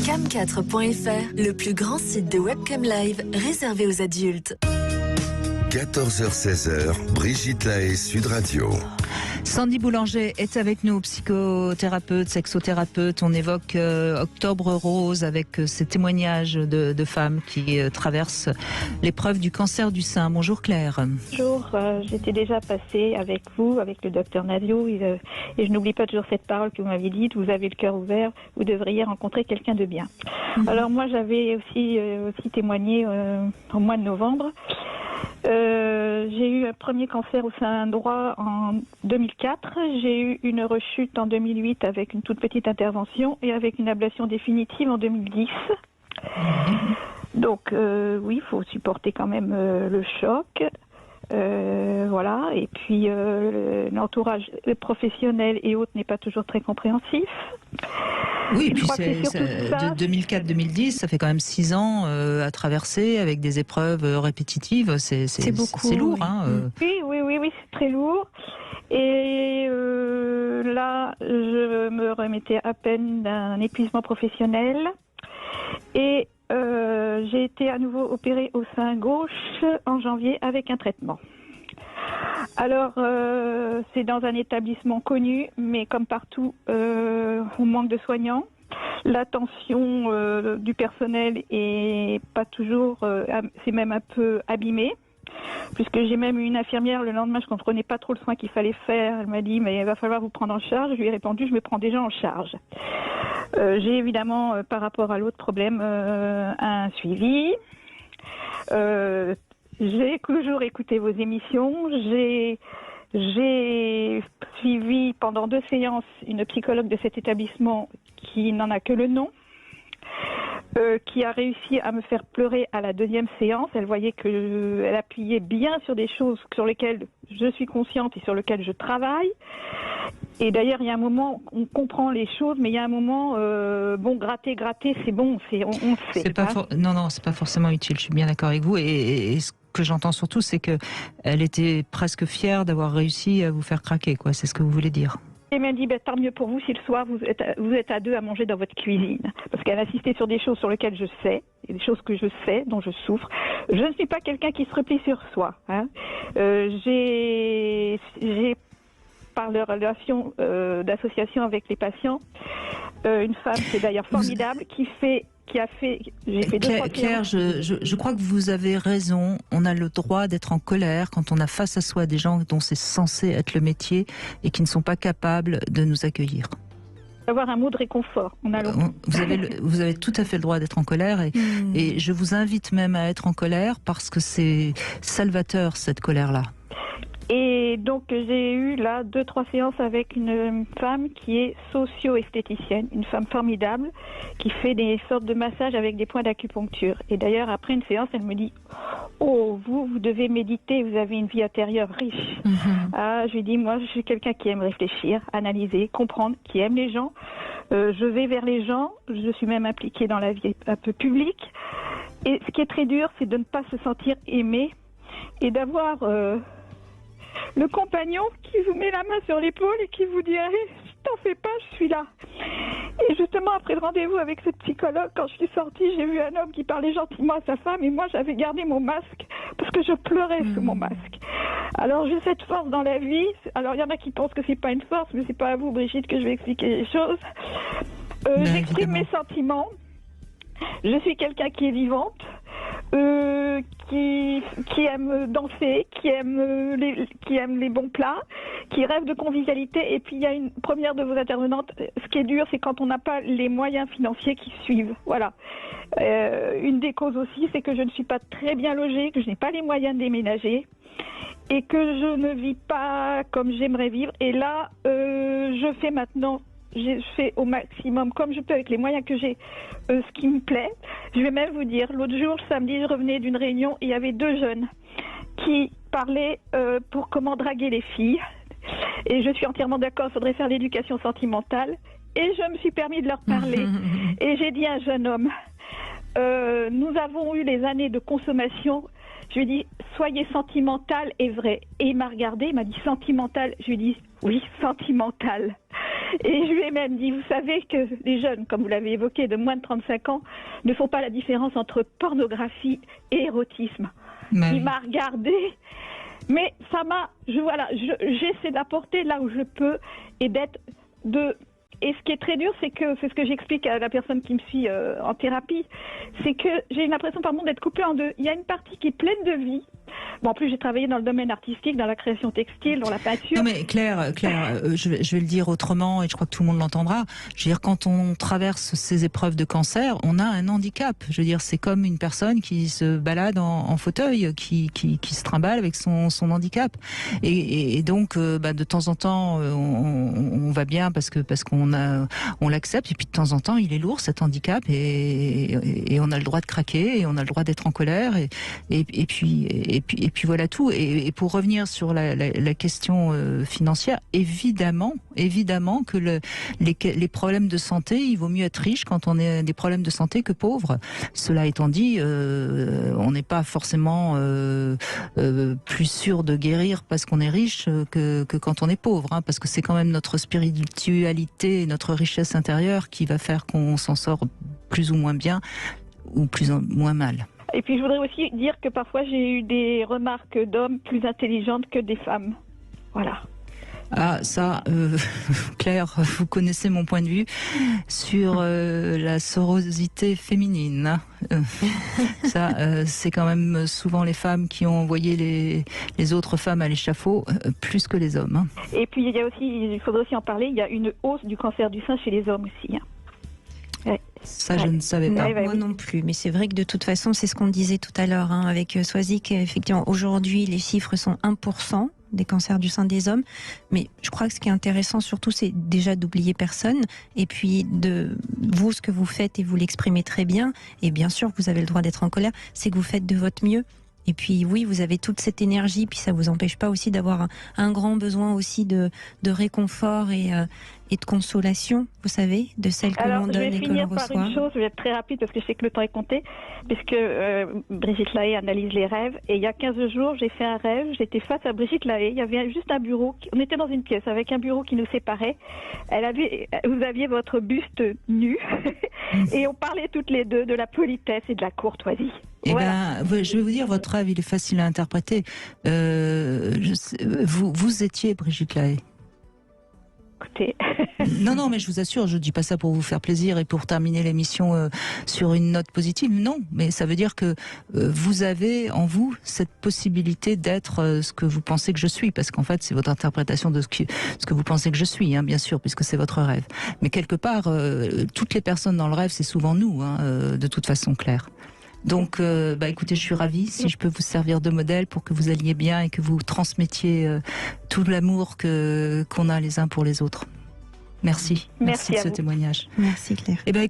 Cam4.fr, le plus grand site de webcam live réservé aux adultes. 14h-16h, Brigitte Lahaie, Sud Radio. Sandy Boulanger est avec nous, psychothérapeute, sexothérapeute. On évoque Octobre Rose avec ces témoignages de femmes qui traversent l'épreuve du cancer du sein. Bonjour Claire. Bonjour, j'étais déjà passée avec vous, avec le docteur Navio, et je n'oublie pas toujours cette parole que vous m'avez dite, vous avez le cœur ouvert, vous devriez rencontrer quelqu'un de bien. Alors moi j'avais aussi témoigné au mois de novembre. J'ai eu un premier cancer au sein droit en 2004. J'ai eu une rechute en 2008 avec une toute petite intervention et avec une ablation définitive en 2010. Donc oui, il faut supporter quand même le choc. Voilà. Et puis l'entourage professionnel et autres n'est pas toujours très compréhensif. Oui, et puis de 2004-2010, ça fait quand même 6 ans à traverser avec des épreuves répétitives. C'est beaucoup. C'est lourd, oui. Oui, c'est très lourd. Et là, je me remettais à peine d'un épuisement professionnel. Et j'ai été à nouveau opérée au sein gauche en janvier avec un traitement. Alors, c'est dans un établissement connu, mais comme partout, on manque de soignants. L'attention du personnel est pas toujours, c'est même un peu abîmé. Puisque j'ai même eu une infirmière, le lendemain, je ne comprenais pas trop le soin qu'il fallait faire. Elle m'a dit, mais il va falloir vous prendre en charge. Je lui ai répondu, je me prends déjà en charge. J'ai évidemment, par rapport à l'autre problème, un suivi. J'ai toujours écouté vos émissions. J'ai suivi pendant 2 séances une psychologue de cet établissement qui n'en a que le nom. Qui a réussi à me faire pleurer à la 2e séance. Elle voyait qu'elle appuyait bien sur des choses sur lesquelles je suis consciente et sur lesquelles je travaille. Et d'ailleurs, il y a un moment, on comprend les choses, mais il y a un moment, gratter, c'est bon, on sait. Non, c'est pas forcément utile, je suis bien d'accord avec vous. Et ce que j'entends surtout, c'est qu'elle était presque fière d'avoir réussi à vous faire craquer, quoi. C'est ce que vous voulez dire. Elle m'a dit, tant mieux pour vous si le soir vous êtes à 2 à manger dans votre cuisine. Parce qu'elle insistait sur des choses sur lesquelles je sais, et des choses que je sais, dont je souffre. Je ne suis pas quelqu'un qui se replie sur soi. J'ai par leur relation d'association avec les patients, une femme qui est d'ailleurs formidable, j'ai fait 2 fois Claire, je crois que vous avez raison. On a le droit d'être en colère quand on a face à soi des gens dont c'est censé être le métier et qui ne sont pas capables de nous accueillir. Avoir un mot de réconfort. Vous avez tout à fait le droit d'être en colère et je vous invite même à être en colère parce que c'est salvateur cette colère-là. Et donc j'ai eu là 2-3 séances avec une femme qui est socio-esthéticienne, une femme formidable qui fait des sortes de massages avec des points d'acupuncture. Et d'ailleurs après une séance, elle me dit « Oh, vous devez méditer, vous avez une vie intérieure riche. » Je lui dis « Moi, je suis quelqu'un qui aime réfléchir, analyser, comprendre, qui aime les gens. Je vais vers les gens, je suis même impliquée dans la vie un peu publique. Et ce qui est très dur, c'est de ne pas se sentir aimé et d'avoir... le compagnon qui vous met la main sur l'épaule et qui vous dirait « T'en fais pas, je suis là ». Et justement, après le rendez-vous avec cette psychologue, quand je suis sortie, j'ai vu un homme qui parlait gentiment à sa femme et moi, j'avais gardé mon masque parce que je pleurais sous mon masque. Alors, j'ai cette force dans la vie. Alors, il y en a qui pensent que c'est pas une force, mais c'est pas à vous, Brigitte, que je vais expliquer les choses. J'exprime mes sentiments. Je suis quelqu'un qui est vivante. Qui aime danser, qui aime les bons plats, qui rêve de convivialité. Et puis il y a une première de vos intervenantes, ce qui est dur, c'est quand on n'a pas les moyens financiers qui suivent. Voilà. Une des causes aussi, c'est que je ne suis pas très bien logée, que je n'ai pas les moyens de déménager et que je ne vis pas comme j'aimerais vivre. Et là, je fais au maximum, comme je peux, avec les moyens que j'ai, ce qui me plaît. Je vais même vous dire, l'autre jour, le samedi, je revenais d'une réunion et il y avait 2 jeunes qui parlaient pour comment draguer les filles. Et je suis entièrement d'accord, il faudrait faire l'éducation sentimentale. Et je me suis permis de leur parler. Et j'ai dit à un jeune homme, nous avons eu les années de consommation. Je lui ai dit, soyez sentimental et vrai. Et il m'a regardé, il m'a dit sentimental. Je lui ai dit, oui, sentimental. Et je lui ai même dit, vous savez que les jeunes, comme vous l'avez évoqué, de moins de 35 ans, ne font pas la différence entre pornographie et érotisme. Il m'a regardé, mais ça m'a... j'essaie d'apporter là où je peux et d'être de... Et ce qui est très dur, c'est ce que j'explique à la personne qui me suit en thérapie, c'est que j'ai l'impression par moment d'être coupée en deux. Il y a une partie qui est pleine de vie. Bon, en plus, j'ai travaillé dans le domaine artistique, dans la création textile, dans la peinture. Non mais Claire, je vais le dire autrement et je crois que tout le monde l'entendra. Je veux dire, quand on traverse ces épreuves de cancer, on a un handicap. Je veux dire, c'est comme une personne qui se balade en fauteuil, qui se trimballe avec son handicap. Et donc, de temps en temps, on va bien parce qu'on l'accepte. Et puis de temps en temps, il est lourd cet handicap et on a le droit de craquer et on a le droit d'être en colère et puis voilà tout. Et pour revenir sur la question financière, évidemment que les problèmes de santé, il vaut mieux être riche quand on a des problèmes de santé que pauvre. Cela étant dit, on n'est pas forcément plus sûr de guérir parce qu'on est riche que quand on est pauvre, hein, parce que c'est quand même notre spiritualité, notre richesse intérieure qui va faire qu'on s'en sort plus ou moins bien ou plus ou moins mal. Et puis je voudrais aussi dire que parfois j'ai eu des remarques d'hommes plus intelligentes que des femmes. Voilà. Ah ça, Claire, vous connaissez mon point de vue sur la sororité féminine. C'est quand même souvent les femmes qui ont envoyé les autres femmes à l'échafaud plus que les hommes. Hein. Et puis il faudrait aussi en parler, il y a une hausse du cancer du sein chez les hommes aussi. Hein. Ouais. Ça, je ne savais pas. Moi non plus, mais c'est vrai que de toute façon, c'est ce qu'on disait tout à l'heure avec Swazik. Effectivement, aujourd'hui, les chiffres sont 1% des cancers du sein des hommes. Mais je crois que ce qui est intéressant surtout, c'est déjà d'oublier personne. Et puis, vous, ce que vous faites, et vous l'exprimez très bien, et bien sûr, vous avez le droit d'être en colère, c'est que vous faites de votre mieux. Et puis oui, vous avez toute cette énergie, puis ça vous empêche pas aussi d'avoir un grand besoin aussi de réconfort et de consolation, vous savez, de celle que l'on donne et que l'on reçoit. Alors, je vais finir par une chose, je vais être très rapide parce que je sais que le temps est compté, puisque Brigitte Lahaie analyse les rêves. Et il y a 15 jours, j'ai fait un rêve, j'étais face à Brigitte Lahaie, il y avait juste un bureau, on était dans une pièce avec un bureau qui nous séparait. Vous aviez votre buste nu et on parlait toutes les deux de la politesse et de la courtoisie. Eh ben, je vais vous dire, votre rêve, il est facile à interpréter. Vous étiez Brigitte Lahaie. Écoutez. Non, mais je vous assure, je dis pas ça pour vous faire plaisir et pour terminer l'émission sur une note positive. Non, mais ça veut dire que vous avez en vous cette possibilité d'être ce que vous pensez que je suis, parce qu'en fait, c'est votre interprétation de ce que vous pensez que je suis, hein, bien sûr, puisque c'est votre rêve. Mais quelque part, toutes les personnes dans le rêve, c'est souvent nous, hein, de toute façon, Claire. Donc, écoutez, je suis ravie si je peux vous servir de modèle pour que vous alliez bien et que vous transmettiez tout l'amour qu'on a les uns pour les autres. Merci de ce témoignage. Merci Claire. Eh ben,